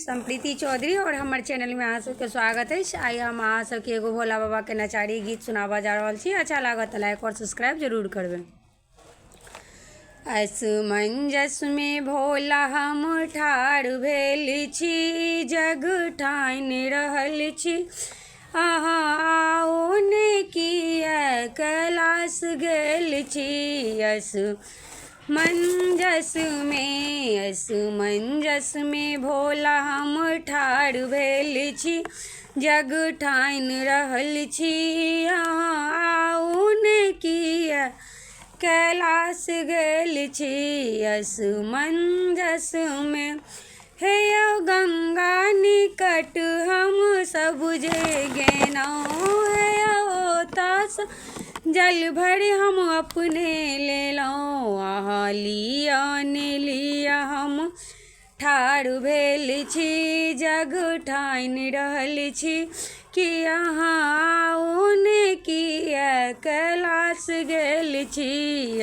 संप्रीति चौधरी और हमारे चैनल में अहाँ सबके स्वागत है। आई हम अहाँ सबके एगो भोला बाबा के नचारी गीत सुनावा जा रहा छी। अच्छा लागत लाइक और सब्सक्राइब जरूर करबे। असमंजस में भोला हम ठाढ़ भेल छी, जग ठाइन रहल छी। अहाँ आओने किया कैलाश गेल छी। असमंजस में भोला हम ठाढ़ भेल छी, जग ठाइन रहल छी। अहाँ आओने किया कैलाश गेल छी। असमंजस में हे यौ गंगा निकट हम सब जे गेनौं। हे यौ तास जल भरि हम अपने लेलौं। अहाँ लिया ने लिया हम ठाढ़ भेल छी, जग ठाइन रहल छी। कि अहाँ आओने किया कैलाश गेल छी।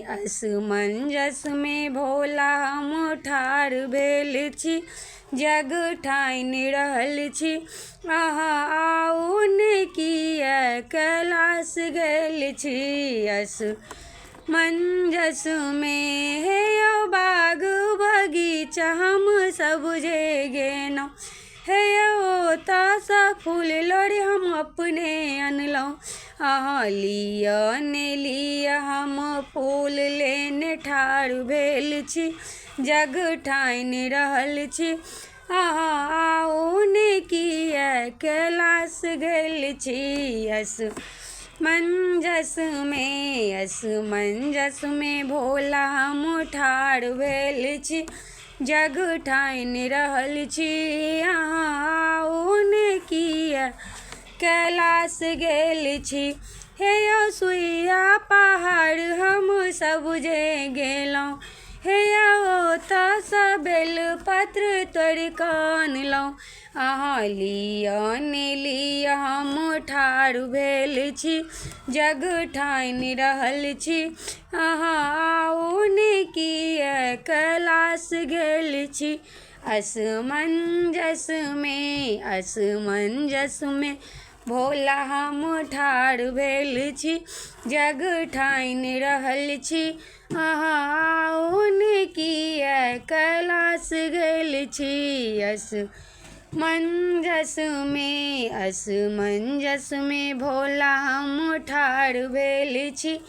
असमंजस में भोला हम ठाढ़ भेल छी, जग ठाइन रहल छी। अहाँ आओने किया कैलाश गेल छी। असमंजस में हे यौ बाग बगीचा हम सब जे गेनौं। हे यौ तासा फूल लोढ़ी हम अपने अनलौं। अहाँ लिया ने लिया हम फूल लेने ठाढ़ भेल छी, जग ठाइन रहल छी। अहाँ आओने किया कैलाश गेल छी। असमंजस में भोला हम ठाढ़ भेल छी, जग ठाइन रहल छी। अहाँ आओने किया कैलाश गेल छी। हे यौ सुइया पहाड़ हम सब जे गेलौं। हे यौ तासा बेल पत्र तोड़ि कऽ अनलौं। अहाँ लिया ने लिया हम ठाढ़ भेल छी, जग ठाइन रहल छी। अहाँ आओने किया कैलाश गेल छी। असमंजस में भोला हम ठाढ़ भेल छी, जग ठाइन रहल छी। अहाँ आओने किया कैलाश गेल छी। असमंजस में भोला हम ठाढ़ भेल छी,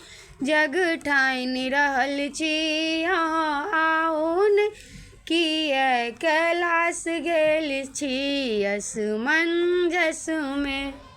जग ठाइन रहल छी। अहाँ आओने किया कैलाश गेल छी। असमंजस में।